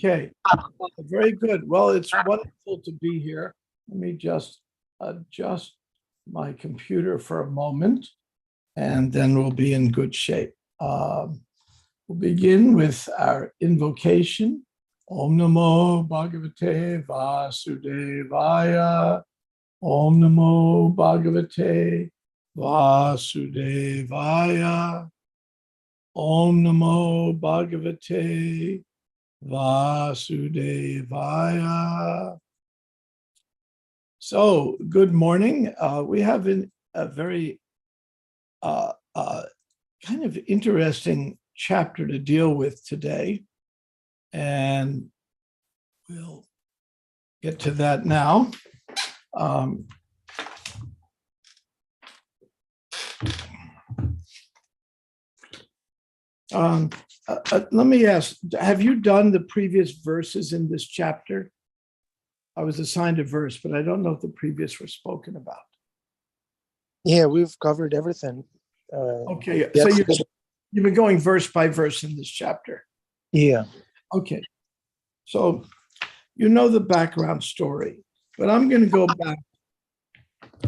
Okay, very good. Well, it's wonderful to be here. Let me just adjust my computer for a moment, and then we'll be in good shape. We'll begin with our invocation. Om Namo Bhagavate Vasudevaya. Om Namo Bhagavate Vasudevaya. Om Namo Bhagavate Vasudevaya. So, good morning. We have a very kind of interesting chapter to deal with today, and we'll get to that now. Let me ask, have you done the previous verses in this chapter? I was assigned a verse, but I don't know if the previous were spoken about. Yeah, we've covered everything. Okay, so you've been going verse by verse in this chapter. Yeah. Okay, so you know the background story, but I'm going to go back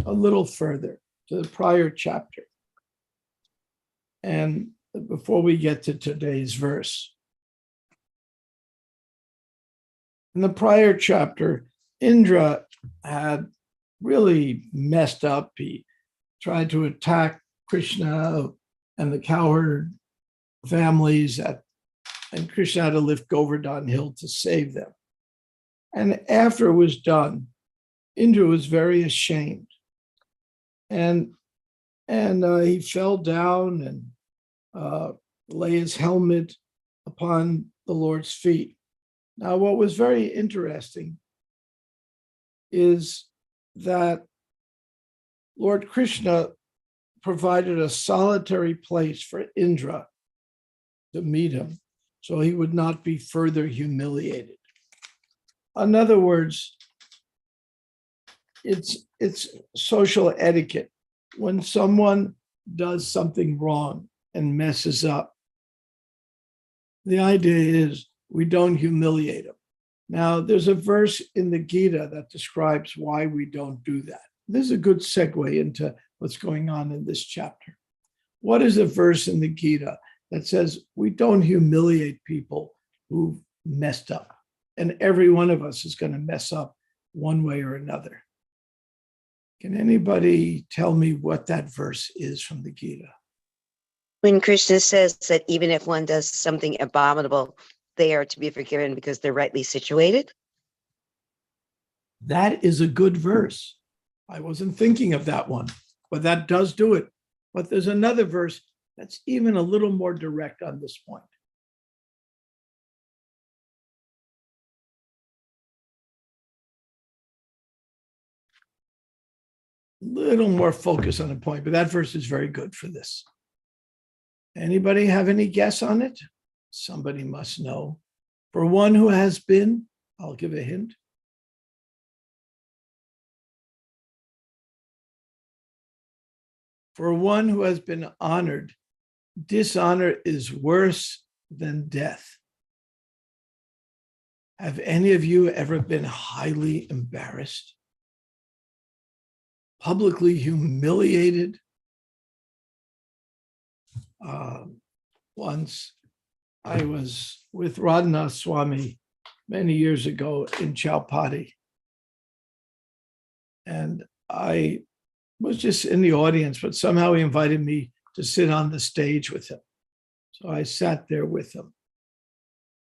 a little further to the prior chapter. And before we get to today's verse, in the prior chapter, Indra had really messed up. He tried to attack Krishna and the cowherd families, and Krishna had to lift Govardhan Hill to save them. And after it was done, Indra was very ashamed. And he fell down and lay his helmet upon the Lord's feet. Now, what was very interesting is that Lord Krishna provided a solitary place for Indra to meet him, so he would not be further humiliated. In other words, it's social etiquette. When someone does something wrong and messes up, the idea is we don't humiliate them. Now, there's a verse in the Gita that describes why we don't do that. This is a good segue into what's going on in this chapter. What is a verse in the Gita that says we don't humiliate people who've messed up? And every one of us is going to mess up one way or another. Can anybody tell me what that verse is from the Gita? When Krishna says that even if one does something abominable, they are to be forgiven because they're rightly situated? That is a good verse. I wasn't thinking of that one, but that does do it. But there's another verse that's even a little more direct on this point. Little more focus on the point, but that verse is very good for this. Anybody have any guess on it? Somebody must know. For one who has been, I'll give a hint. For one who has been honored, dishonor is worse than death. Have any of you ever been highly embarrassed? Publicly humiliated? Once I was with Radhanath Swami many years ago in Chowpatty, and I was just in the audience, but somehow he invited me to sit on the stage with him. So I sat there with him.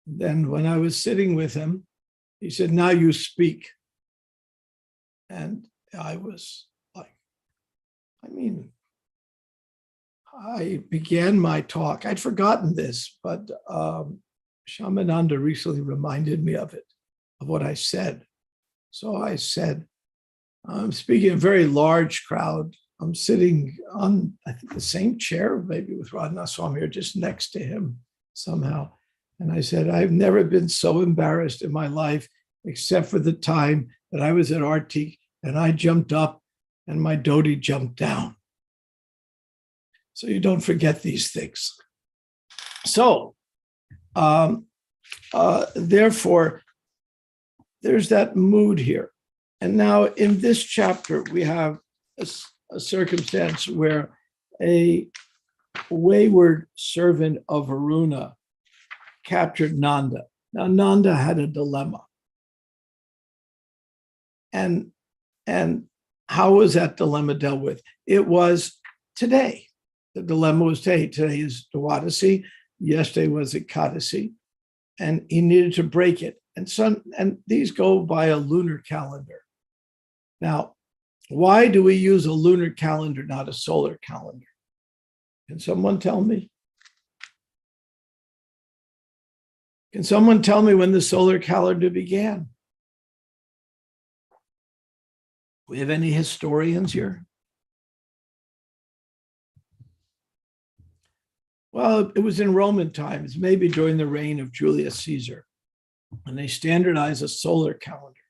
Then when I was sitting with him, he said, "Now you speak." And I was like, I began my talk. I'd forgotten this, but Shamananda recently reminded me of it, of what I said. So I said, I'm speaking to a very large crowd. I'm sitting on, I think, the same chair, maybe with Radhanath Swami, or just next to him somehow. And I said, I've never been so embarrassed in my life, except for the time that I was at Artik and I jumped up and my dhoti jumped down. So you don't forget these things. So therefore, there's that mood here. And now in this chapter, we have a circumstance where a wayward servant of Varuna captured Nanda. Now, Nanda had a dilemma. And how was that dilemma dealt with? It was today. The dilemma was today. Today is Dwadasi. Yesterday was Ekadasi. And he needed to break it. And these go by a lunar calendar. Now, why do we use a lunar calendar, not a solar calendar? Can someone tell me? Can someone tell me when the solar calendar began? We have any historians here? Well, it was in Roman times, maybe during the reign of Julius Caesar, and they standardized a solar calendar.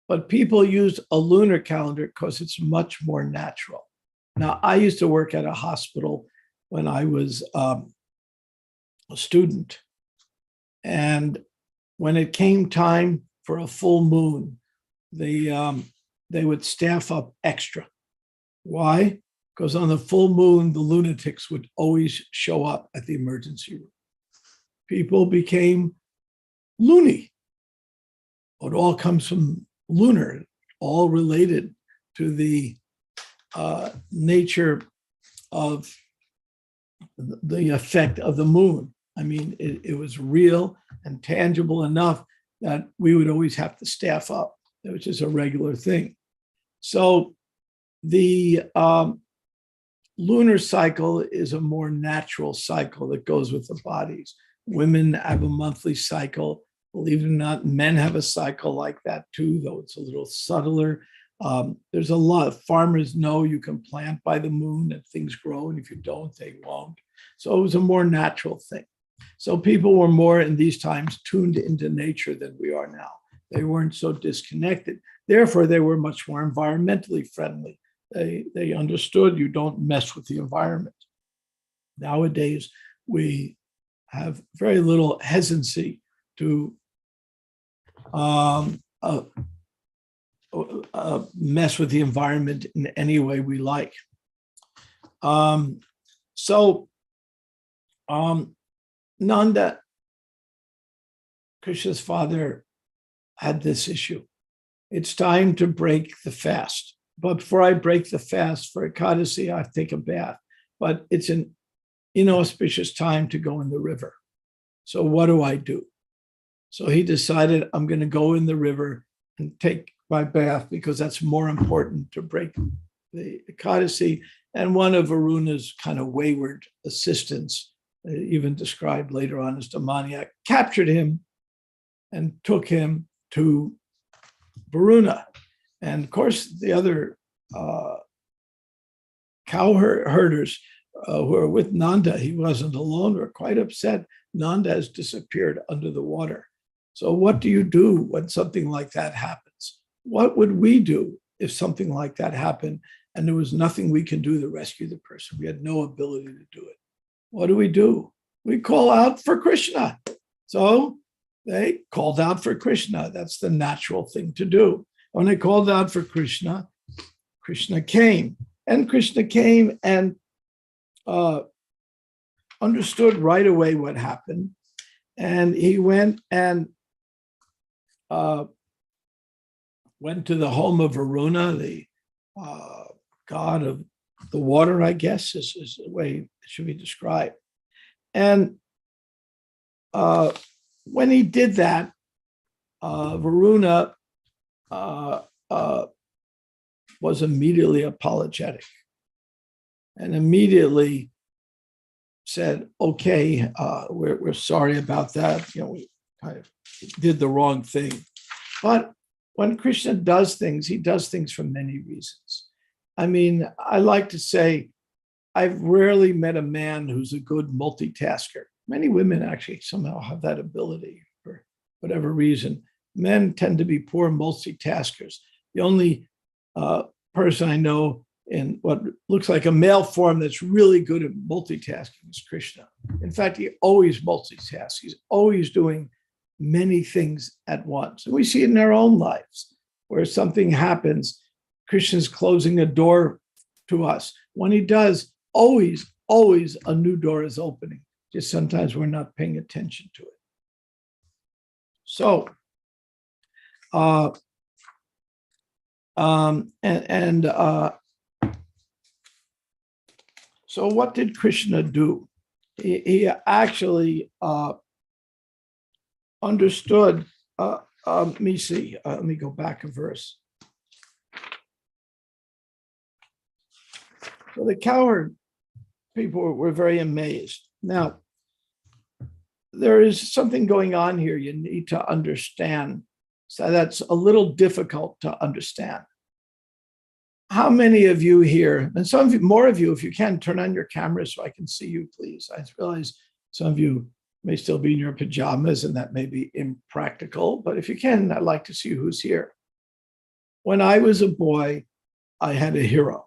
But people used a lunar calendar because it's much more natural. Now, I used to work at a hospital when I was a student. And when it came time for a full moon, they would staff up extra. Why? Because on the full moon, the lunatics would always show up at the emergency room. People became loony. It all comes from lunar, all related to the nature of the effect of the moon. I mean, it was real and tangible enough that we would always have to staff up, which is a regular thing. So the lunar cycle is a more natural cycle that goes with the bodies. Women have a monthly cycle. Believe it or not, men have a cycle like that too, though it's a little subtler. There's a lot of farmers know you can plant by the moon and things grow, and if you don't, they won't. So it was a more natural thing. So people were more in these times tuned into nature than we are now. They weren't so disconnected. Therefore, they were much more environmentally friendly. They understood you don't mess with the environment. Nowadays, we have very little hesitancy to mess with the environment in any way we like. Nanda, Krishna's father, had this issue. It's time to break the fast. But before I break the fast for Ekadasi, I take a bath. But it's an inauspicious time to go in the river. So what do? So he decided, I'm going to go in the river and take my bath because that's more important to break the Ekadasi. And one of Varuna's kind of wayward assistants, even described later on as demoniac, captured him and took him to Varuna. And of course, the other cow herders who were with Nanda, he wasn't alone, were quite upset. Nanda has disappeared under the water. So what do you do when something like that happens? What would we do if something like that happened and there was nothing we can do to rescue the person? We had no ability to do it. What do? We call out for Krishna. So they called out for Krishna. That's the natural thing to do. When they called out for Krishna, Krishna came. And Krishna came and understood right away what happened. And he went and went to the home of Varuna, the god of the water, I guess, is the way it should be described. And when he did that, Varuna was immediately apologetic and immediately said, okay, we're sorry about that. We kind of did the wrong thing. But when Krishna does things, he does things for many reasons. I mean, I like to say, I've rarely met a man who's a good multitasker. Many women actually somehow have that ability for whatever reason. Men tend to be poor multitaskers. The only person I know in what looks like a male form that's really good at multitasking is Krishna. In fact, he always multitasks. He's always doing many things at once. And we see it in our own lives where something happens, Krishna's closing a door to us. When he does, always a new door is opening. Just sometimes we're not paying attention to it. So, so what did Krishna do? He actually understood. Let me see. Let me go back a verse. So the cowherd people were very amazed. Now, there is something going on here you need to understand. So that's a little difficult to understand. How many of you here, and some of you, more of you, if you can, turn on your camera so I can see you, please. I realize some of you may still be in your pajamas and that may be impractical, but if you can, I'd like to see who's here. When I was a boy, I had a hero.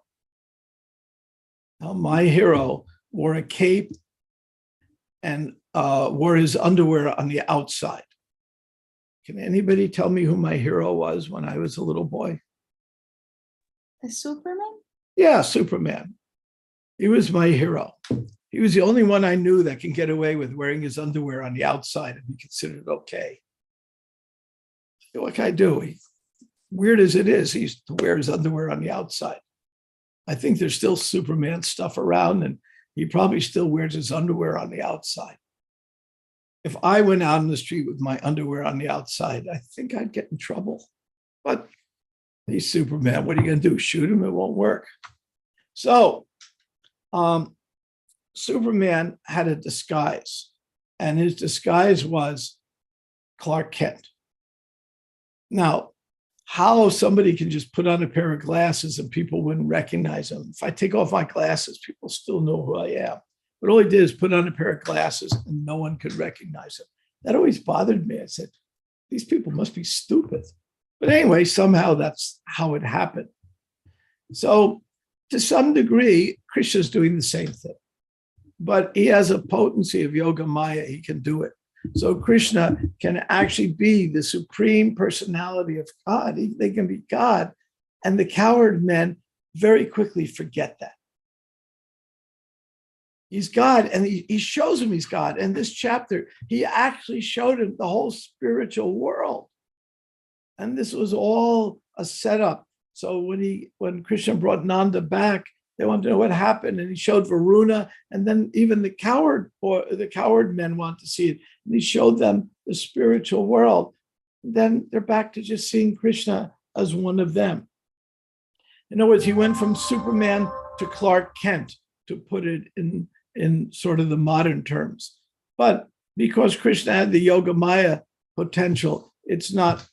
Now, my hero wore a cape and wore his underwear on the outside. Can anybody tell me who my hero was when I was a little boy? A Superman? Yeah, Superman. He was my hero. He was the only one I knew that can get away with wearing his underwear on the outside and be considered okay. What can I do? Weird as it is, he used to wear his underwear on the outside. I think there's still Superman stuff around, and he probably still wears his underwear on the outside. If I went out in the street with my underwear on the outside, I think I'd get in trouble. But he's Superman. What are you going to do? Shoot him? It won't work. So Superman had a disguise, and his disguise was Clark Kent. Now, how somebody can just put on a pair of glasses and people wouldn't recognize him. If I take off my glasses, people still know who I am. But all he did is put on a pair of glasses and no one could recognize him. That always bothered me. I said, these people must be stupid. But anyway, somehow that's how it happened. So to some degree, Krishna's doing the same thing. But he has a potency of Yoga Maya. He can do it. So Krishna can actually be the supreme personality of God. They can be God. And the cowherd men very quickly forget that. He's God, and he shows him he's God. In this chapter, he actually showed him the whole spiritual world. And this was all a setup. So when Krishna brought Nanda back, they wanted to know what happened, and he showed Varuna, and then even the cowherd men want to see it, and he showed them the spiritual world. Then they're back to just seeing Krishna as one of them. In other words, he went from Superman to Clark Kent, to put it in sort of the modern terms. But because Krishna had the Yoga Maya potential, it's not,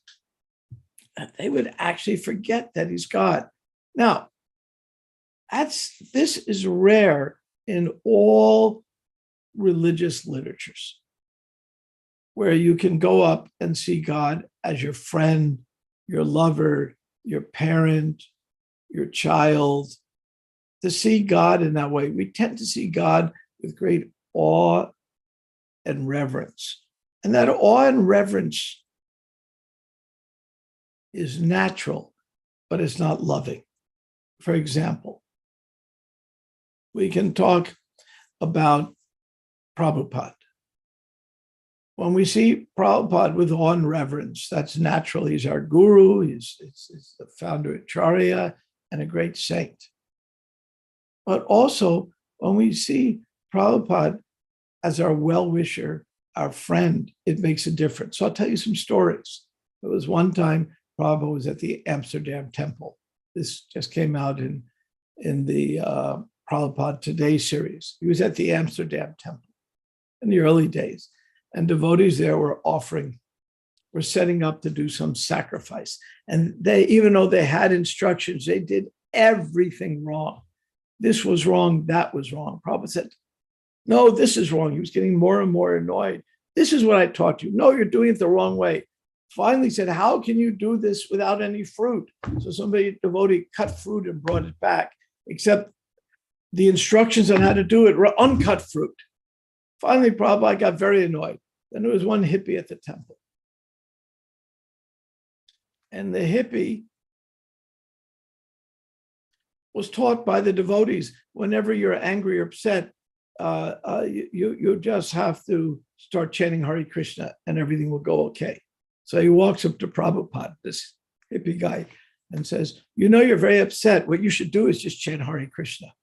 they would actually forget that he's God. Now, this is rare in all religious literatures, where you can go up and see God as your friend, your lover, your parent, your child. To see God in that way, we tend to see God with great awe and reverence. And that awe and reverence is natural, but it's not loving. For example, we can talk about Prabhupada. When we see Prabhupada with awe and reverence, that's natural. He's our guru, he's the founder of Acharya, and a great saint. But also, when we see Prabhupada as our well-wisher, our friend, it makes a difference. So I'll tell you some stories. There was one time Prabhupada was at the Amsterdam temple. This just came out in the Prabhupada Today series. He was at the Amsterdam temple in the early days, and devotees there were setting up to do some sacrifice. And they, even though they had instructions, they did everything wrong. This was wrong, that was wrong. Prabhupada said, no, this is wrong. He was getting more and more annoyed. This is what I taught you. No, you're doing it the wrong way. Finally said, how can you do this without any fruit? So somebody, devotee, cut fruit and brought it back, except the instructions on how to do it were uncut fruit. Finally, Prabhupada got very annoyed. Then there was one hippie at the temple. And the hippie was taught by the devotees, whenever you're angry or upset, you just have to start chanting Hare Krishna and everything will go okay. So he walks up to Prabhupada, this hippie guy, and says, you're very upset. What you should do is just chant Hare Krishna.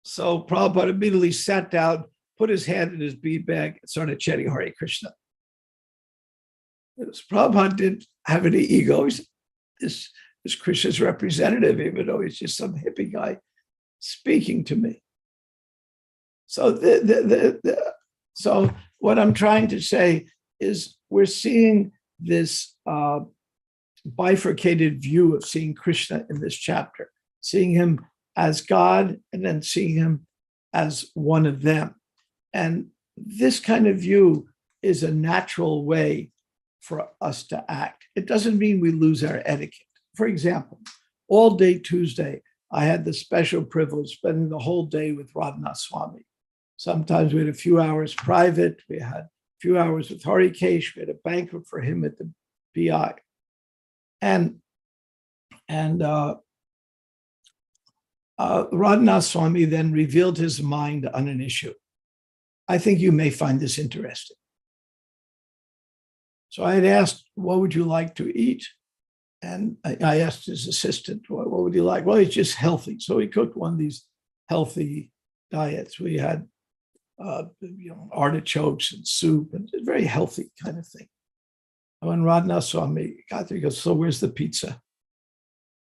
So Prabhupada immediately sat down, put his hand in his bead bag, and started chanting Hare Krishna. Prabhupada didn't have any ego. He's Krishna's representative, even though he's just some hippie guy speaking to me. So, so what I'm trying to say is we're seeing this bifurcated view of seeing Krishna in this chapter, seeing him as God and then seeing him as one of them. And this kind of view is a natural way for us to act. It doesn't mean we lose our etiquette. For example, all day Tuesday, I had the special privilege of spending the whole day with Radhanath Swami. Sometimes we had a few hours private. We had a few hours with Harikesh. We had a banquet for him at the BI. And Radhanath Swami then revealed his mind on an issue. I think you may find this interesting. So I had asked, what would you like to eat? And I asked his assistant, what would you like? Well, it's just healthy. So he cooked one of these healthy diets. We had artichokes and soup, and a very healthy kind of thing. And when Radhanath Swami got there, he goes, so where's the pizza?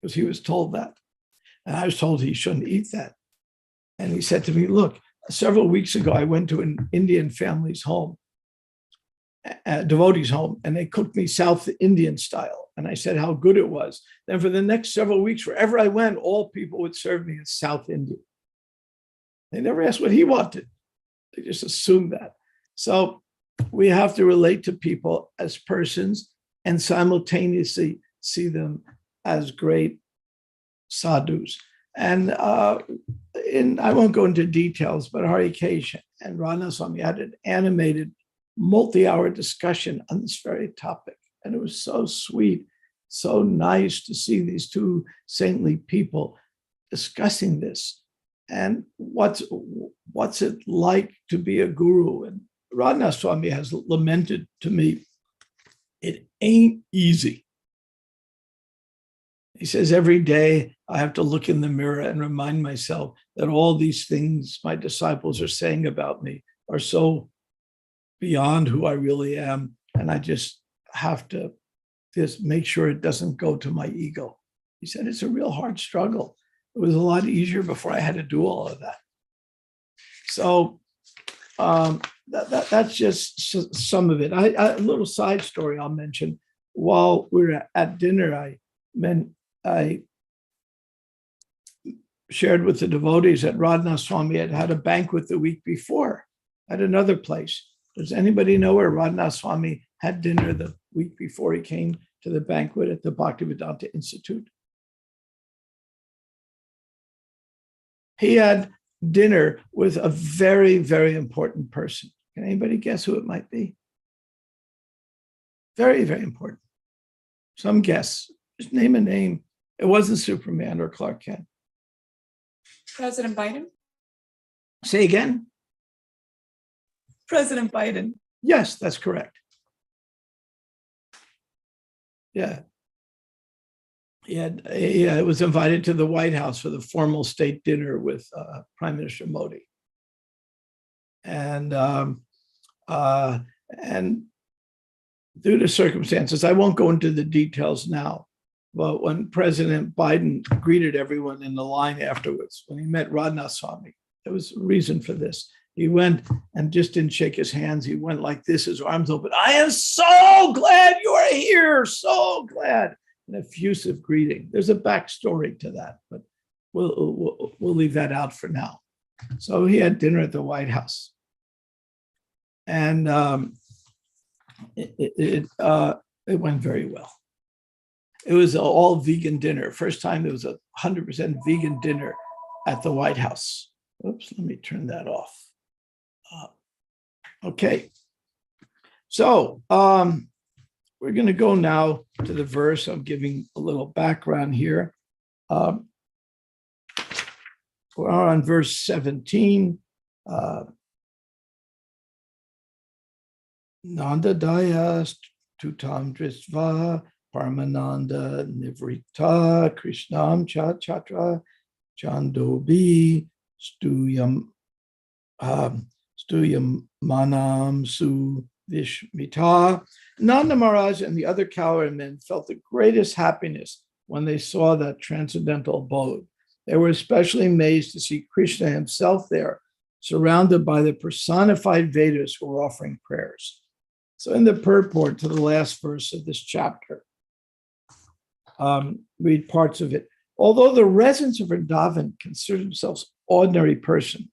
Because he was told that. And I was told he shouldn't eat that. And he said to me, look, several weeks ago, I went to an Indian family's home, a devotee's home, and they cooked me South Indian style. And I said how good it was. Then for the next several weeks, wherever I went, all people would serve me as South Indian. They never asked what he wanted. They just assumed that. So we have to relate to people as persons and simultaneously see them as great sadhus. And I won't go into details, but Harikesh and Radhanath Swami had an animated multi-hour discussion on this very topic. And it was so sweet, so nice to see these two saintly people discussing this. And what's it like to be a guru? And Radhanath Swami has lamented to me, it ain't easy. He says, every day I have to look in the mirror and remind myself that all these things my disciples are saying about me are so beyond who I really am. And I just have to just make sure it doesn't go to my ego. He said, it's a real hard struggle. It was a lot easier before I had to do all of that. So that's just some of it. A little side story I'll mention. While we were at dinner, I shared with the devotees that Radhanath Swami had a banquet the week before at another place. Does anybody know where Radhanath Swami had dinner the week before he came to the banquet at the Bhaktivedanta Institute? He had dinner with a very, very important person. Can anybody guess who it might be? Very, very important. Some guess. Just name a name. It wasn't Superman or Clark Kent. President Biden? Say again? President Biden. Yes, that's correct. Yeah. He was invited to the White House for the formal state dinner with Prime Minister Modi. And due to circumstances, I won't go into the details now, but when President Biden greeted everyone in the line afterwards, when he met Radhanath Swami, there was a reason for this. He went and just didn't shake his hands. He went like this, his arms open. I am so glad you are here, so glad. An effusive greeting. There's a backstory to that, but we'll leave that out for now. So he had dinner at the White House. And it went very well. It was an all vegan dinner. First time there was a 100% vegan dinner at the White House. Oops, let me turn that off. Okay. So we're going to go now to the verse. I'm giving a little background here. We're on verse 17. Nanda Dayas Tutam Drisva Paramananda Nivrita Krishnam Chatra Chandobi Stuyam Manam Su Vishmita. Nanda Maharaj and the other cowherd men felt the greatest happiness when they saw that transcendental abode. They were especially amazed to see Krishna himself there, surrounded by the personified Vedas who were offering prayers. So in the purport to the last verse of this chapter, read parts of it. Although the residents of Vrindavan considered themselves ordinary person,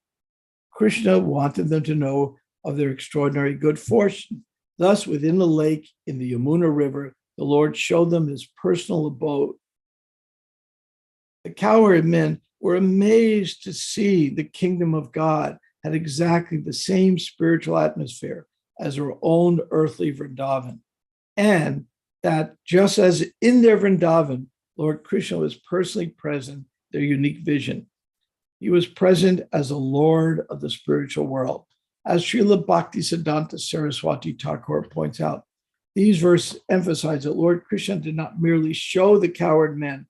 Krishna wanted them to know of their extraordinary good fortune. Thus, within the lake in the Yamuna River, the Lord showed them his personal abode. The cowherd men were amazed to see the kingdom of God had exactly the same spiritual atmosphere as our own earthly Vrindavan. And that just as in their Vrindavan, Lord Krishna was personally present, their unique vision. He was present as a Lord of the spiritual world. As Srila Bhaktisiddhanta Saraswati Thakur points out, these verses emphasize that Lord Krishna did not merely show the cowherd men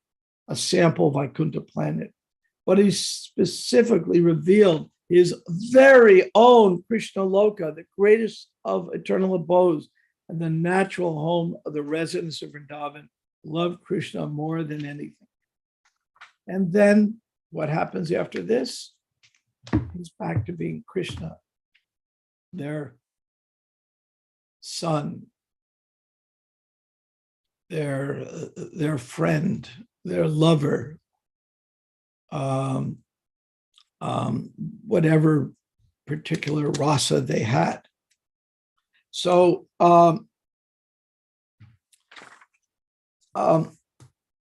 a sample of Vaikuntha planet, but he specifically revealed his very own Krishna Loka, the greatest of eternal abodes and the natural home of the residents of Vrindavan, love Krishna more than anything. And then what happens after this? He's back to being Krishna, their son, their friend, their lover, whatever particular rasa they had. So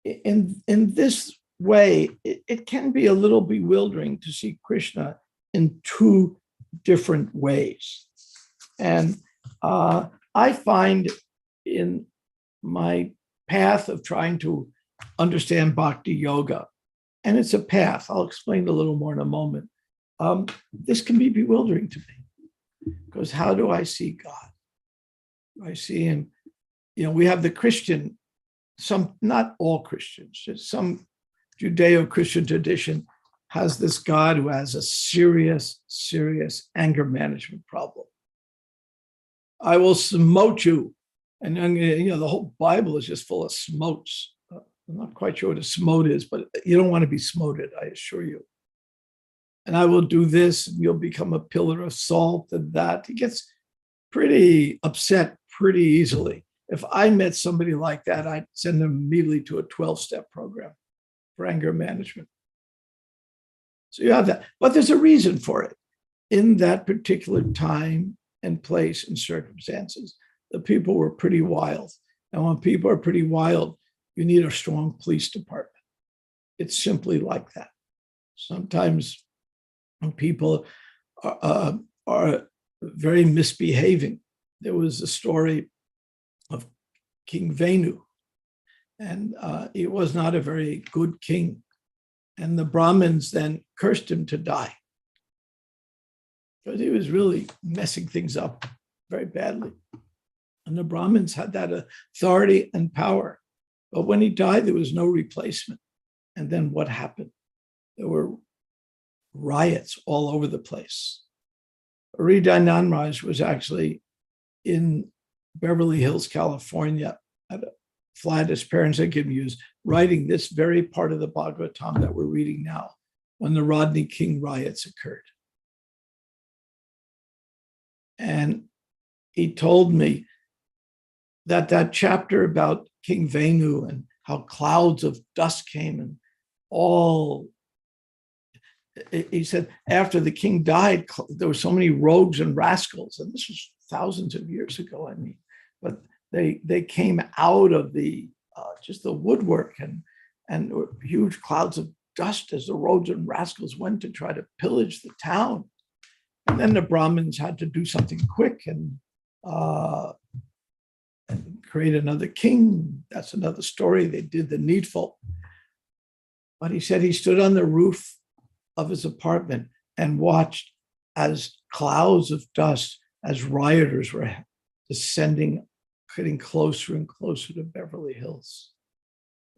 in this way, it can be a little bewildering to see Krishna in two different ways. And I find in my path of trying to understand bhakti yoga, and it's a path, I'll explain a little more in a moment, this can be bewildering to me, because how do I see God? I see him, we have the Christian, some, not all Christians, just some Judeo-Christian tradition has this God who has a serious, serious anger management problem. I will smote you. And the whole Bible is just full of smotes. I'm not quite sure what a smote is, but you don't want to be smoted, I assure you. And I will do this, and you'll become a pillar of salt and that. He gets pretty upset pretty easily. If I met somebody like that, I'd send them immediately to a 12-step program for anger management. So you have that. But there's a reason for it. In that particular time and place and circumstances, the people were pretty wild. And when people are pretty wild, you need a strong police department. It's simply like that. Sometimes when people are very misbehaving. There was a story of King Venu, and he was not a very good king. And the Brahmins then cursed him to die, because he was really messing things up very badly. And the Brahmins had that authority and power. But when he died, there was no replacement. And then what happened? There were riots all over the place. Hridayanand Maharaj was actually in Beverly Hills, California, at a flat his parents had given him, writing this very part of the Bhagavatam that we're reading now, when the Rodney King riots occurred. And he told me that that chapter about King Venu and how clouds of dust came and all, he said, after the king died, there were so many rogues and rascals, and this was thousands of years ago, I mean, but they came out of the just the woodwork, and there were huge clouds of dust as the rogues and rascals went to try to pillage the town. And then the Brahmins had to do something quick and create another king. That's another story. They did the needful. But he said he stood on the roof of his apartment and watched as clouds of dust, as rioters were descending, getting closer and closer to Beverly Hills.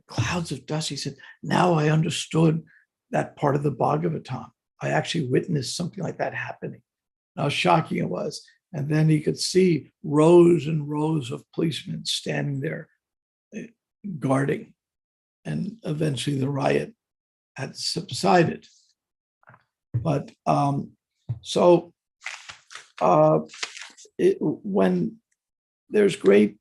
Clouds of dust. He said, now I understood that part of the Bhagavatam. I actually witnessed something like that happening. How shocking it was. And then he could see rows and rows of policemen standing there guarding. And eventually the riot had subsided. But when there's great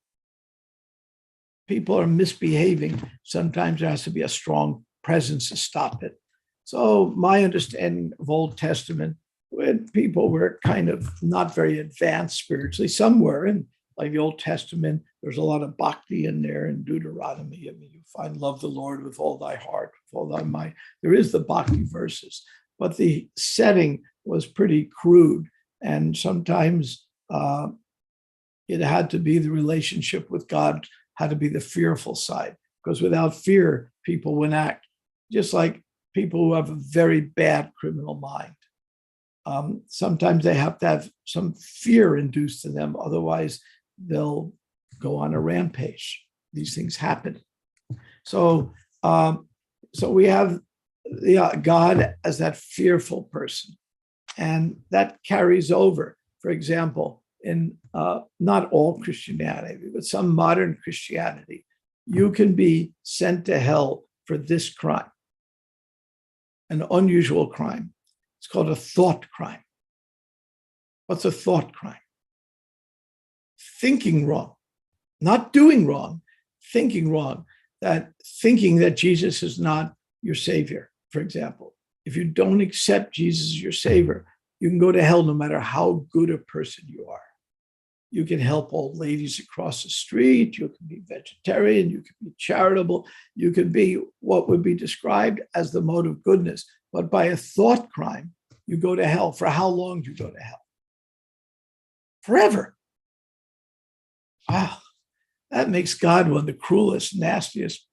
people are misbehaving, sometimes there has to be a strong presence to stop it. So my understanding of Old Testament, when people were kind of not very advanced spiritually, some were, and like the Old Testament, there's a lot of bhakti in there in Deuteronomy. I mean, you find love the Lord with all thy heart, with all thy might. There is the bhakti verses, but the setting was pretty crude. And sometimes it had to be the relationship with God, had to be the fearful side, because without fear, people wouldn't act. Just like people who have a very bad criminal mind. Sometimes they have to have some fear induced in them, otherwise they'll go on a rampage. These things happen. So we have God as that fearful person, and that carries over. For example, in not all Christianity, but some modern Christianity, you can be sent to hell for this crime, an unusual crime. It's called a thought crime. What's a thought crime? Thinking wrong, not doing wrong, thinking wrong, thinking that Jesus is not your savior, for example. If you don't accept Jesus as your savior, you can go to hell no matter how good a person you are. You can help old ladies across the street. You can be vegetarian. You can be charitable. You can be what would be described as the mode of goodness. But by a thought crime, you go to hell. For how long do you go to hell? Forever. Wow. That makes God one of the cruelest, nastiest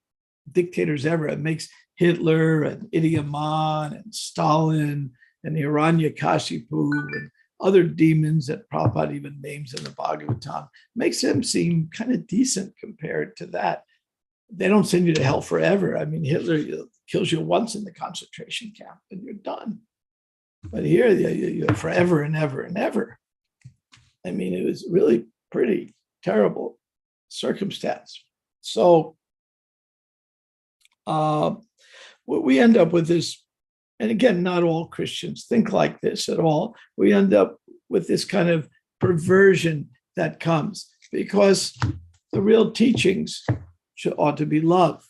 dictators ever. It makes Hitler and Idi Amin and Stalin and Hiranyakashipu and other demons that Prabhupada even names in the Bhagavatam, makes them seem kind of decent compared to that. They don't send you to hell forever. I mean, Hitler kills you once in the concentration camp and you're done. But here, you're forever and ever and ever. I mean, it was really pretty terrible circumstance. So we end up with this, and again, not all Christians think like this at all. We end up with this kind of perversion that comes because the real teachings ought to be love.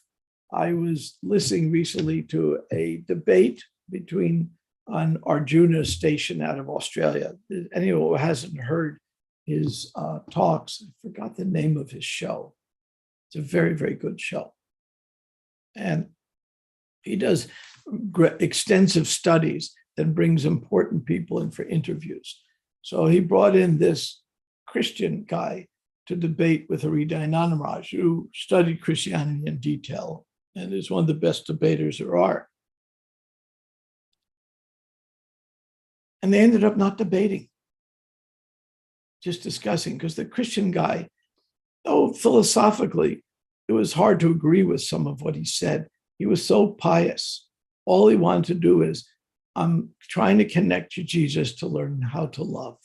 I was listening recently to a debate between an Arjuna station out of Australia. Anyone who hasn't heard his talks, I forgot the name of his show. It's a very, very good show. And he does extensive studies that brings important people in for interviews. So he brought in this Christian guy to debate with Hridayananda Maharaj, who studied Christianity in detail and is one of the best debaters there are. And they ended up not debating, just discussing, because the Christian guy, philosophically, it was hard to agree with some of what he said. He was so pious. All he wanted to do is, I'm trying to connect to Jesus to learn how to love.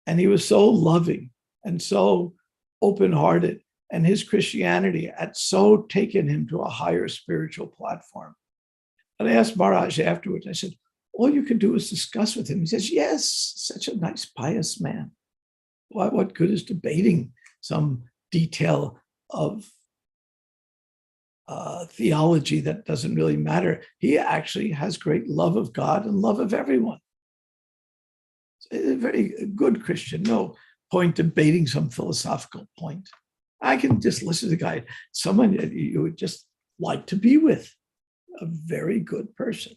And he was so loving and so open-hearted. And his Christianity had so taken him to a higher spiritual platform. And I asked Maharaj afterwards, I said, all you can do is discuss with him. He says, yes, such a nice, pious man. What good is debating some detail of theology that doesn't really matter? He actually has great love of God and love of everyone. A very good Christian. No point debating some philosophical point. I can just listen to the guy, someone you would just like to be with, a very good person.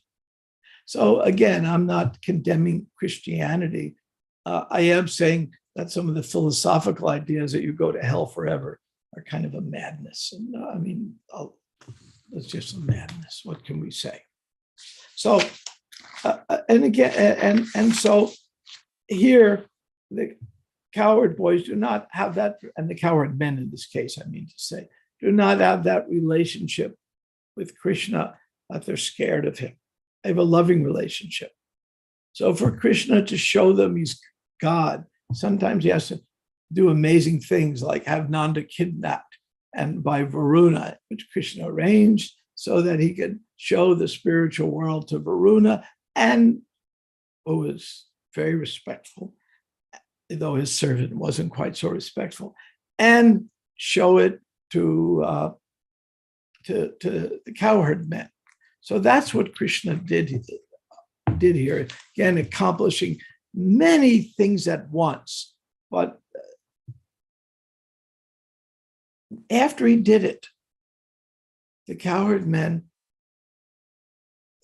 So again, I'm not condemning Christianity. I am saying that some of the philosophical ideas that you go to hell forever are kind of a madness. And I mean, it's just a madness. What can we say? So, and again, and so here, the coward boys do not have that, and the coward men in this case, I mean to say, do not have that relationship with Krishna that they're scared of him. They have a loving relationship. So for Krishna to show them he's God, sometimes he has to do amazing things like have Nanda kidnapped and by Varuna, which Krishna arranged so that he could show the spiritual world to Varuna, and who was very respectful, though his servant wasn't quite so respectful, and show it to the cowherd men. So that's what Krishna did here, again, accomplishing many things at once. But after he did it, the cowherd men,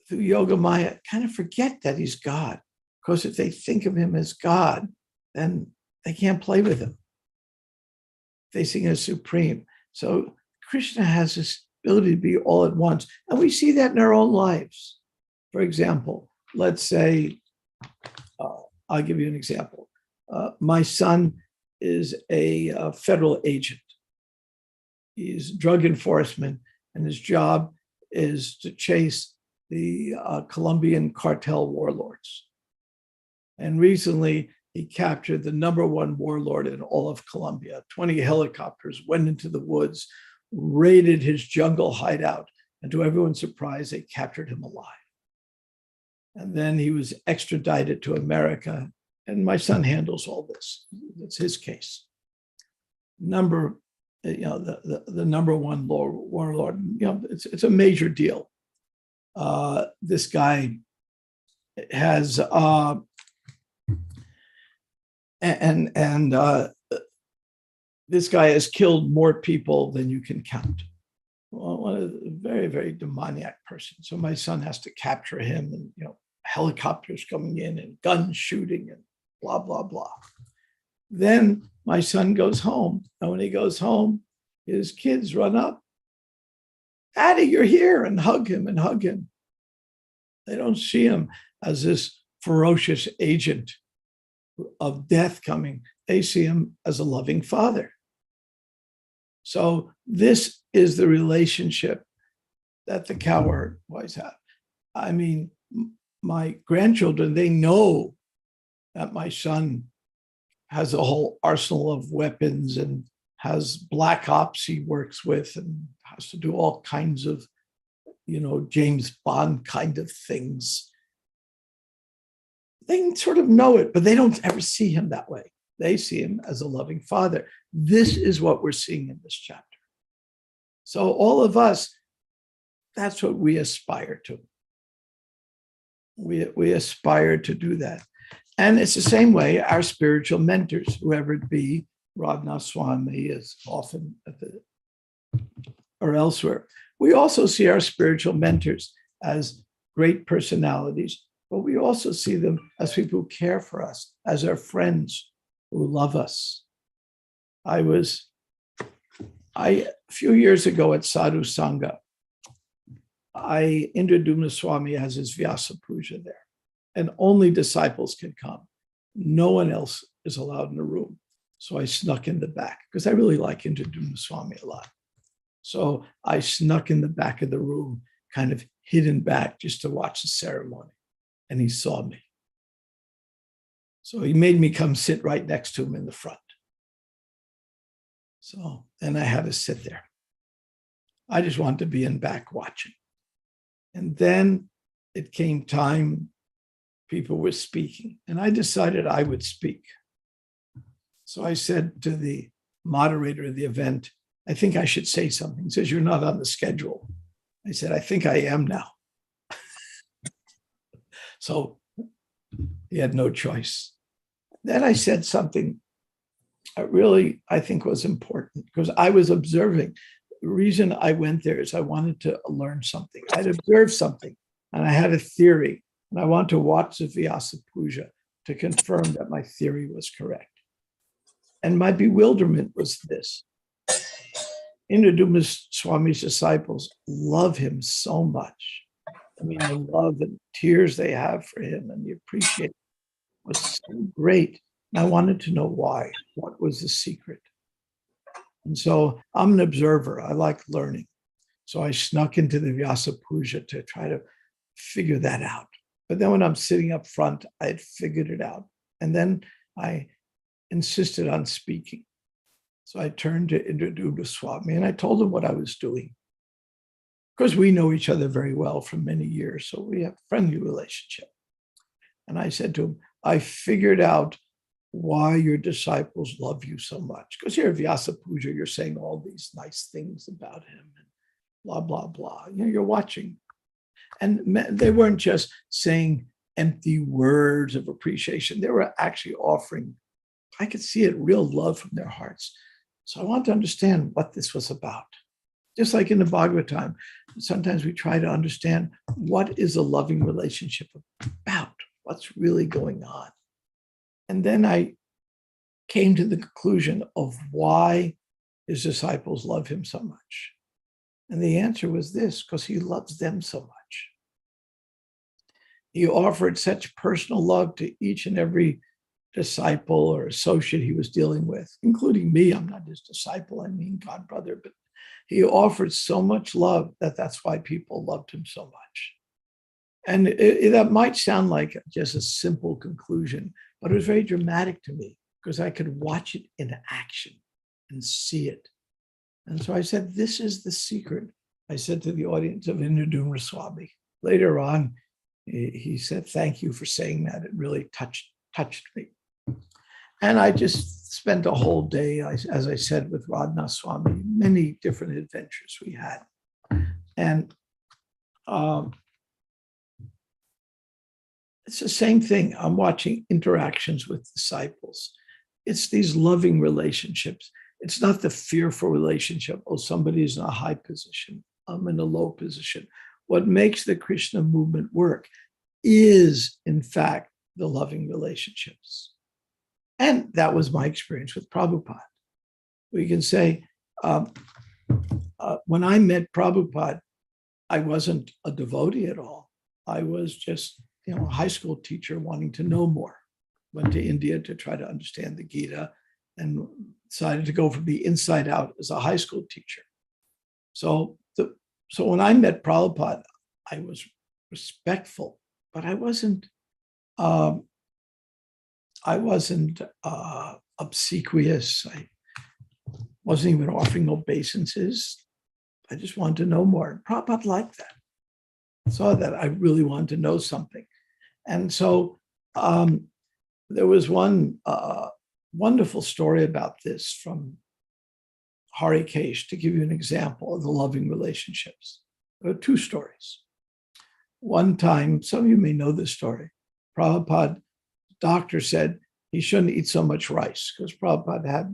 through Yoga Maya, kind of forget that he's God. Because if they think of him as God, then they can't play with him. They see him as supreme. So Krishna has this ability to be all at once. And we see that in our own lives. For example, let's say, I'll give you an example. My son is a federal agent. He's drug enforcement, and his job is to chase the Colombian cartel warlords. And recently, he captured the #1 warlord in all of Colombia. 20 helicopters went into the woods, raided his jungle hideout, and to everyone's surprise, they captured him alive. And then he was extradited to America, and my son handles all this. It's his case. The #1 warlord, it's a major deal. This guy has this guy has killed more people than you can count. One of a very, very demoniac person. So my son has to capture him, and helicopters coming in and guns shooting and blah, blah, blah. Then my son goes home, and when he goes home, his kids run up, "Daddy, you're here," and hug him and hug him. They don't see him as this ferocious agent of death coming. They see him as a loving father. So this is the relationship that the cowherd boys have. I mean, my grandchildren, they know that my son has a whole arsenal of weapons and has black ops he works with and has to do all kinds of, James Bond kind of things. They sort of know it, but they don't ever see him that way. They see him as a loving father. This is what we're seeing in this chapter. So all of us, that's what we aspire to. We aspire to do that. And it's the same way our spiritual mentors, whoever it be, Radhanath Swami is often or elsewhere. We also see our spiritual mentors as great personalities, but we also see them as people who care for us, as our friends who love us. A few years ago at Sadhu Sangha, Indradumna Swami has his Vyasa Puja there, and only disciples can come. No one else is allowed in the room. So I snuck in the back because I really like Indradumna Swami a lot. So I snuck in the back of the room, kind of hidden back just to watch the ceremony. And he saw me. So he made me come sit right next to him in the front. So then I had to sit there. I just wanted to be in back watching. And then it came time, people were speaking, and I decided I would speak. So I said to the moderator of the event, "I think I should say something." He says, "You're not on the schedule." I said, "I think I am now." So he had no choice. Then I said something that really, I think, was important because I was observing. The reason I went there is I wanted to learn something. I'd observed something and I had a theory, and I wanted to watch the Vyasa Puja to confirm that my theory was correct. And my bewilderment was this. Indraduma Swami's disciples love him so much. I mean, the love and tears they have for him and the appreciation was so great. And I wanted to know why. What was the secret? And so I'm an observer. I like learning. So I snuck into the Vyasa Puja to try to figure that out. But then when I'm sitting up front, I had figured it out. And then I insisted on speaking. So I turned to Indraduma Swami and I told him what I was doing. Because we know each other very well for many years, so we have a friendly relationship. And I said to him, I figured out why your disciples love you so much. Because here at Vyasa Puja, you're saying all these nice things about him and blah, blah, blah. You know, you're watching. And they weren't just saying empty words of appreciation. They were actually offering, I could see it, real love from their hearts. So I wanted to understand what this was about. Just like in the Bhagavatam, sometimes we try to understand what is a loving relationship about, what's really going on. And then I came to the conclusion of why his disciples love him so much. And the answer was this, because he loves them so much. He offered such personal love to each and every disciple or associate he was dealing with, including me. I'm not his disciple, I mean God brother, but he offered so much love that's why people loved him so much. And that might sound like just a simple conclusion, but it was very dramatic to me because I could watch it in action and see it. And so I said, this is the secret. I said to the audience of Indraduma Swami. Later on, he said, thank you for saying that. It really touched me. And I just spent a whole day, as I said, with Radhanath Swami, many different adventures we had. And it's the same thing. I'm watching interactions with disciples. It's these loving relationships. It's not the fearful relationship. Oh, somebody's in a high position. I'm in a low position. What makes the Krishna movement work is, in fact, the loving relationships. And that was my experience with Prabhupada. We can say, when I met Prabhupada, I wasn't a devotee at all. I was just, a high school teacher wanting to know more. Went to India to try to understand the Gita and decided to go from the inside out as a high school teacher. So when I met Prabhupada, I was respectful, but I wasn't obsequious. I wasn't even offering obeisances. I just wanted to know more. Prabhupada liked that. Saw that I really wanted to know something. And so there was one wonderful story about this from Harikesh, to give you an example of the loving relationships. There are two stories. One time, some of you may know this story, Prabhupada, doctor said he shouldn't eat so much rice because Prabhupada had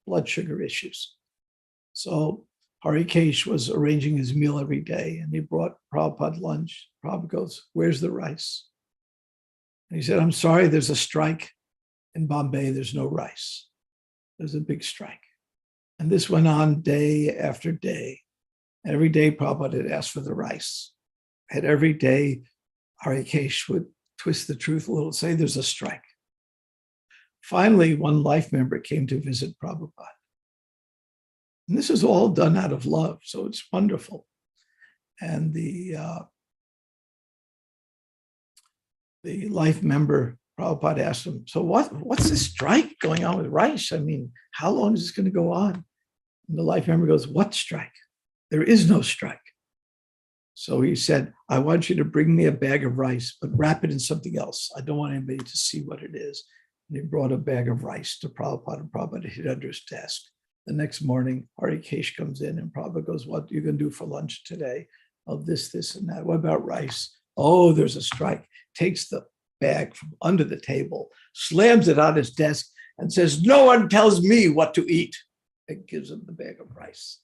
blood sugar issues. So Harikesh was arranging his meal every day and he brought Prabhupada lunch. Prabhupada goes, where's the rice? And he said, I'm sorry, there's a strike in Bombay. There's no rice. There's a big strike. And this went on day after day. Every day Prabhupada had asked for the rice. And every day Harikesh would twist the truth a little, say there's a strike. Finally, one life member came to visit Prabhupada. And this is all done out of love, so it's wonderful. And the life member, Prabhupada asked him, so what's this strike going on with rice? I mean, how long is this going to go on? And the life member goes, what strike? There is no strike. So he said, I want you to bring me a bag of rice, but wrap it in something else. I don't want anybody to see what it is. And he brought a bag of rice to Prabhupada, and Prabhupada hid under his desk. The next morning, Harikesh comes in and Prabhupada goes, what are you going to do for lunch today? Oh, this, and that. What about rice? Oh, there's a strike. Takes the bag from under the table, slams it on his desk and says, no one tells me what to eat. And gives him the bag of rice.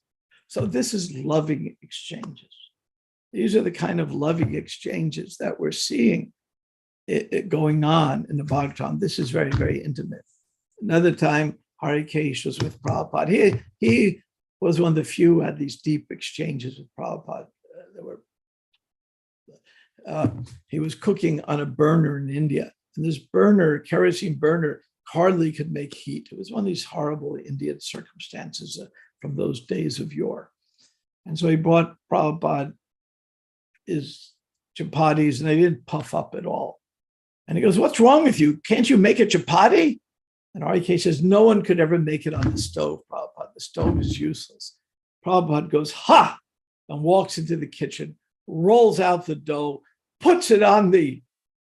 So this is loving exchanges. These are the kind of loving exchanges that we're seeing it going on in the Bhagavatam. This is very, very intimate. Another time, Harikesh was with Prabhupada. He was one of the few who had these deep exchanges with Prabhupada. He was cooking on a burner in India, and this burner, kerosene burner, hardly could make heat. It was one of these horrible Indian circumstances from those days of yore. And so he brought Prabhupada his chapatis, and they didn't puff up at all. And he goes, "What's wrong with you? Can't you make a chapati?" And RK says, "No one could ever make it on the stove, Prabhupada. The stove is useless." Prabhupada goes, "Ha!" and walks into the kitchen, rolls out the dough, puts it on the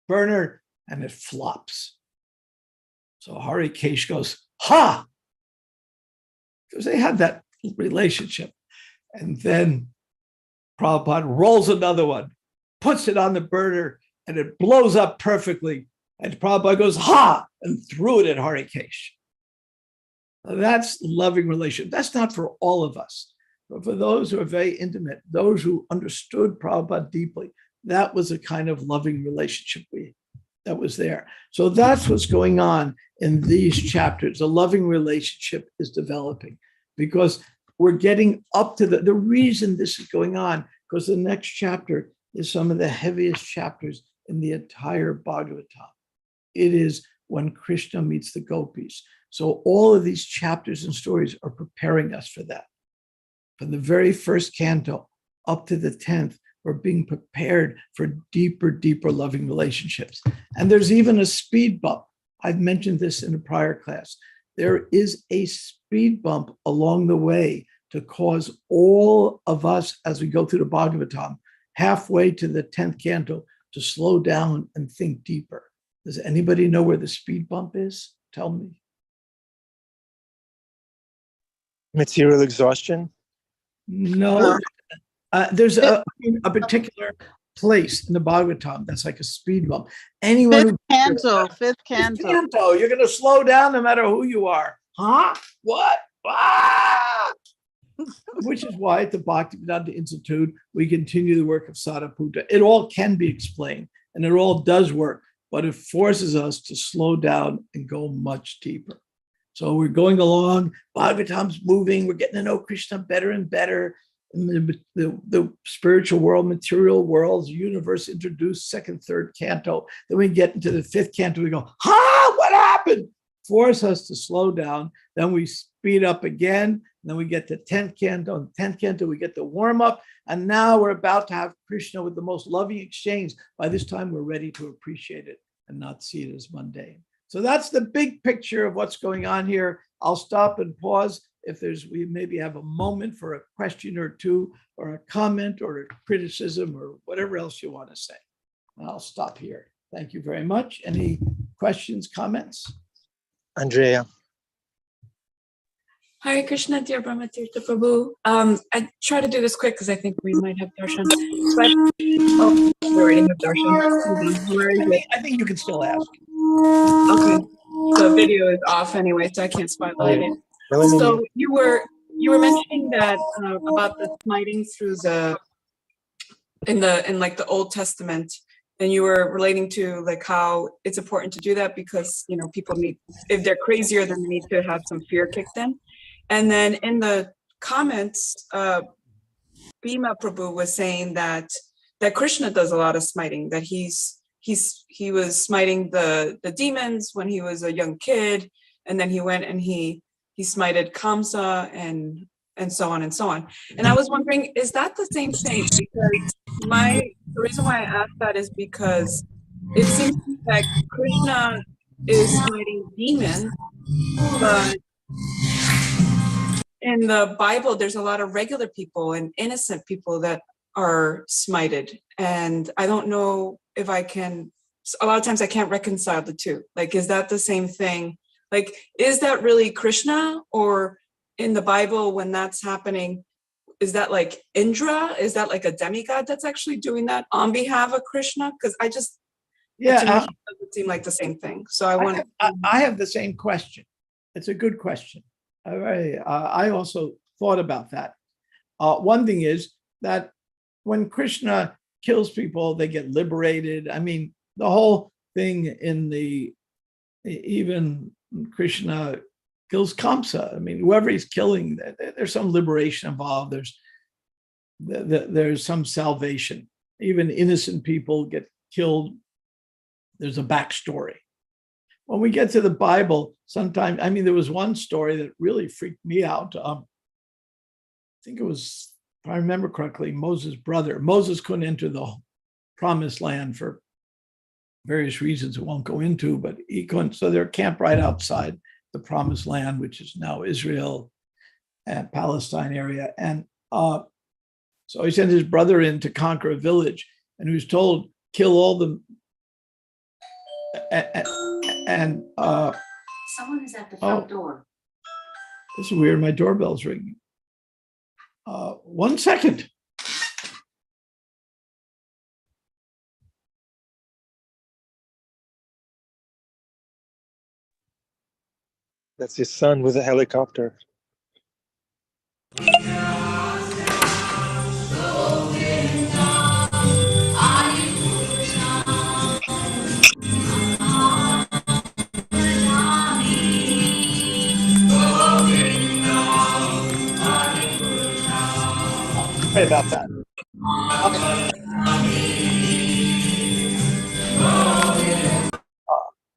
burner, and it flops. So Harikesh goes, "Ha!" Because they had that relationship. And then Prabhupada rolls another one, puts it on the burner, and it blows up perfectly. And Prabhupada goes, "Ha!" and threw it at Harikesh. That's loving relationship. That's not for all of us, but for those who are very intimate, those who understood Prabhupada deeply, that was a kind of loving relationship that was there. So that's what's going on in these chapters. A loving relationship is developing because we're getting up to the reason this is going on, because the next chapter is some of the heaviest chapters in the entire Bhagavatam. It is when Krishna meets the gopis. So all of these chapters and stories are preparing us for that. From the very first canto up to the 10th, we're being prepared for deeper, deeper loving relationships. And there's even a speed bump. I've mentioned this in a prior class. There is a speed bump along the way to cause all of us, as we go through the Bhagavatam, halfway to the 10th canto, to slow down and think deeper. Does anybody know where the speed bump is? Tell me. Material exhaustion. No. There's a particular place in the Bhagavatam that's like a speed bump. Anyone Fifth canto, fifth canto. You're going to slow down no matter who you are. Huh? What? Ah! Which is why at the Bhaktivedanta Institute, we continue the work of Sariputta. It all can be explained, and it all does work, but it forces us to slow down and go much deeper. So we're going along, Bhagavatam's moving, we're getting to know Krishna better and better. In the spiritual world, material worlds, universe introduced, second, third canto. Then we get into the 5th canto, we go, "Ha, what happened?" Force us to slow down. Then we speed up again. And then we get to 10th canto. In 10th canto, we get the warm up. And now we're about to have Krishna with the most loving exchange. By this time, we're ready to appreciate it and not see it as mundane. So that's the big picture of what's going on here. I'll stop and pause. If we maybe have a moment for a question or two, or a comment or a criticism or whatever else you want to say. And I'll stop here. Thank you very much. Any questions, comments? Andrea. Hare Krishna, dear Brahmatirtha Prabhu. I try to do this quick because I think we might have darshan. But we already have darshan. Where is it? I think you can still ask. Okay. The video is off anyway, so I can't spotlight it. So you were mentioning that about the smiting through in the Old Testament, and you were relating to like how it's important to do that because people need, if they're crazier, then they need to have some fear kicked in. And then in the comments, Bhima Prabhu was saying that Krishna does a lot of smiting, that he was smiting the demons when he was a young kid, and then he went and he smited Kamsa and so on and so on. And I was wondering, is that the same thing? Because the reason why I asked that is because it seems like Krishna is smiting demons, but in the Bible, there's a lot of regular people and innocent people that are smited. And I don't know if I can, a lot of times I can't reconcile the two. Like, is that the same thing? Like, is that really Krishna? Or in the Bible, when that's happening, is that like Indra? Is that like a demigod that's actually doing that on behalf of Krishna? Because to me, it doesn't seem like the same thing. So I have the same question. It's a good question. I also thought about that. One thing is that when Krishna kills people, they get liberated. I mean, the whole thing even Krishna kills Kamsa. I mean, whoever he's killing, there's some liberation involved. There's some salvation. Even innocent people get killed. There's a backstory. When we get to the Bible, sometimes, I mean, there was one story that really freaked me out. I think it was, if I remember correctly, Moses' brother. Moses couldn't enter the promised land for various reasons I won't go into, but he couldn't. So they're camped right outside the promised land, which is now Israel and Palestine area. And so he sent his brother in to conquer a village, and he was told, kill all the and someone is at the front door. This is weird. My doorbell's ringing. 1 second. That's his son with a helicopter. Sorry about that.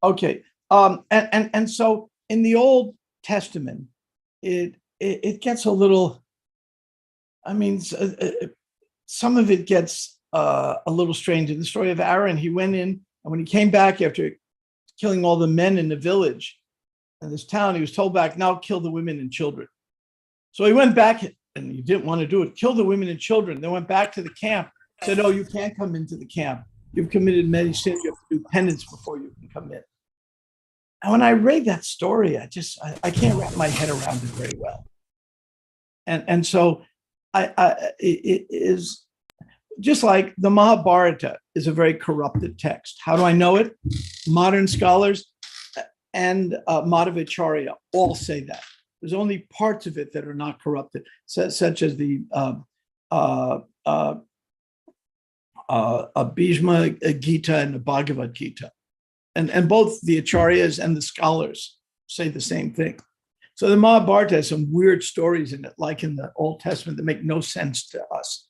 Okay. And so in the Old Testament, it gets a little, I mean, some of it gets a little strange. In the story of Aaron, he went in, and when he came back after killing all the men in the village in this town, he was told back, now kill the women and children. So he went back, and he didn't want to do it, kill the women and children. They went back to the camp, said, oh, you can't come into the camp. You've committed many sins. You have to do penance before you can come in. And when I read that story, I can't wrap my head around it very well. And so it is just like the Mahabharata is a very corrupted text. How do I know it? Modern scholars and Madhvacharya all say that. There's only parts of it that are not corrupted, such as the Bhishma Gita and the Bhagavad Gita. And both the acharyas and the scholars say the same thing. So the Mahabharata has some weird stories in it, like in the Old Testament, that make no sense to us.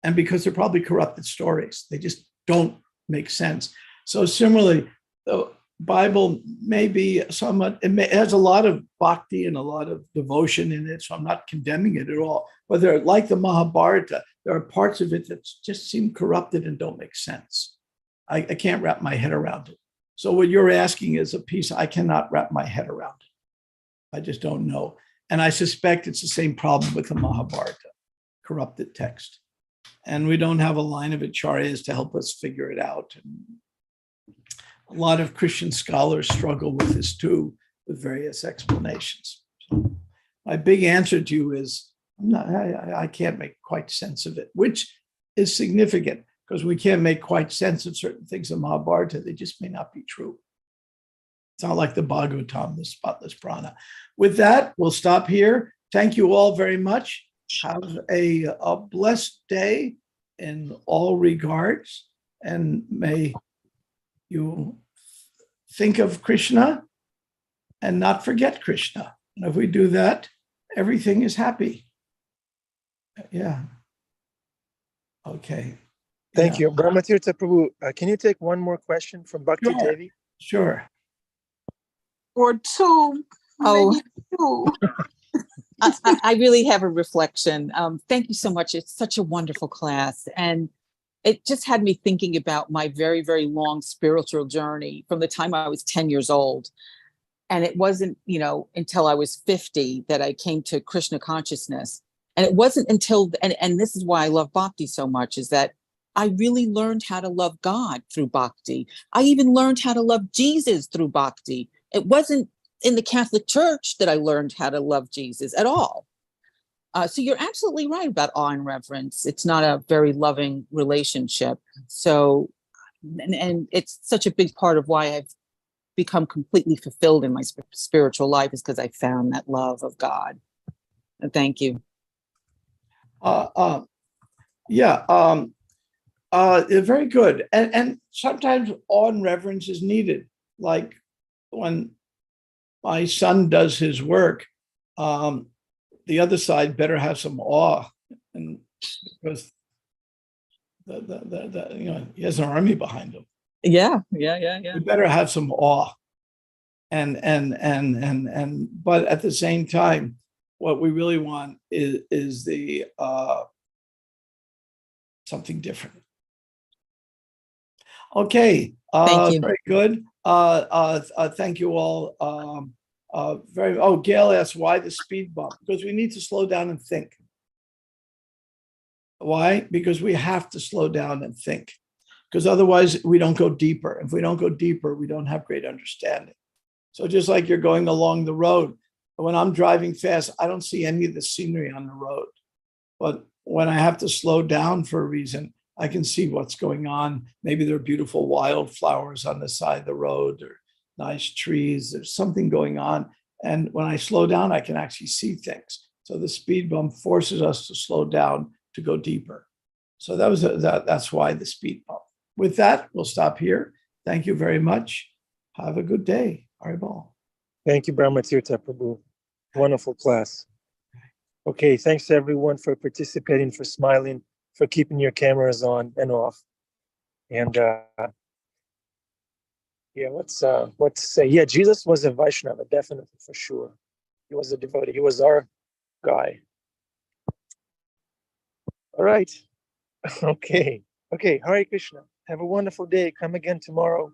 And because they're probably corrupted stories, they just don't make sense. So similarly, the Bible may be somewhat, it has a lot of bhakti and a lot of devotion in it, so I'm not condemning it at all. But they're like the Mahabharata, there are parts of it that just seem corrupted and don't make sense. I can't wrap my head around it. So what you're asking is a piece I cannot wrap my head around. I just don't know. And I suspect it's the same problem with the Mahabharata, corrupted text. And we don't have a line of acharyas to help us figure it out. And a lot of Christian scholars struggle with this too, with various explanations. So my big answer to you is, I can't make quite sense of it, which is significant because we can't make quite sense of certain things in Mahabharata. They just may not be true. It's not like the Bhagavatam, the spotless prana. With that, we'll stop here. Thank you all very much. Have a blessed day in all regards, and may you think of Krishna and not forget Krishna. And if we do that, everything is happy. Yeah. Okay. Thank you. Brahmatirtha Prabhu, can you take one more question from Bhakti Sure. Devi? Sure. Or two. Oh. Maybe two. I really have a reflection. Thank you so much. It's such a wonderful class. And it just had me thinking about my very, very long spiritual journey from the time I was 10 years old. And it wasn't, until I was 50 that I came to Krishna consciousness. And it wasn't until, and this is why I love bhakti so much, is that I really learned how to love God through bhakti. I even learned how to love Jesus through bhakti. It wasn't in the Catholic Church that I learned how to love Jesus at all. So you're absolutely right about awe and reverence. It's not a very loving relationship. So, and it's such a big part of why I've become completely fulfilled in my spiritual life, is because I found that love of God. And thank you. Very good. And sometimes awe and reverence is needed. Like when my son does his work, the other side better have some awe, and because he has an army behind him. Yeah. We better have some awe, and but at the same time, what we really want is the something different. Okay. Thank you. Very good. Thank you all. Gail asked why the speed bump? Because we need to slow down and think. Why? Because we have to slow down and think. Because otherwise we don't go deeper. If we don't go deeper, we don't have great understanding. So just like you're going along the road, when I'm driving fast, I don't see any of the scenery on the road. But when I have to slow down for a reason, I can see what's going on. Maybe there are beautiful wildflowers on the side of the road or nice trees. There's something going on. And when I slow down, I can actually see things. So the speed bump forces us to slow down to go deeper. So that's why the speed bump. With that, we'll stop here. Thank you very much. Have a good day. Haribol. Thank you, Brahmatirtha Prabhu. Wonderful class. Okay, thanks to everyone for participating, for smiling, for keeping your cameras on and off. And what to say? Yeah, Jesus was a Vaishnava, definitely, for sure. He was a devotee. He was our guy. All right. Okay. Hare Krishna. Have a wonderful day. Come again tomorrow.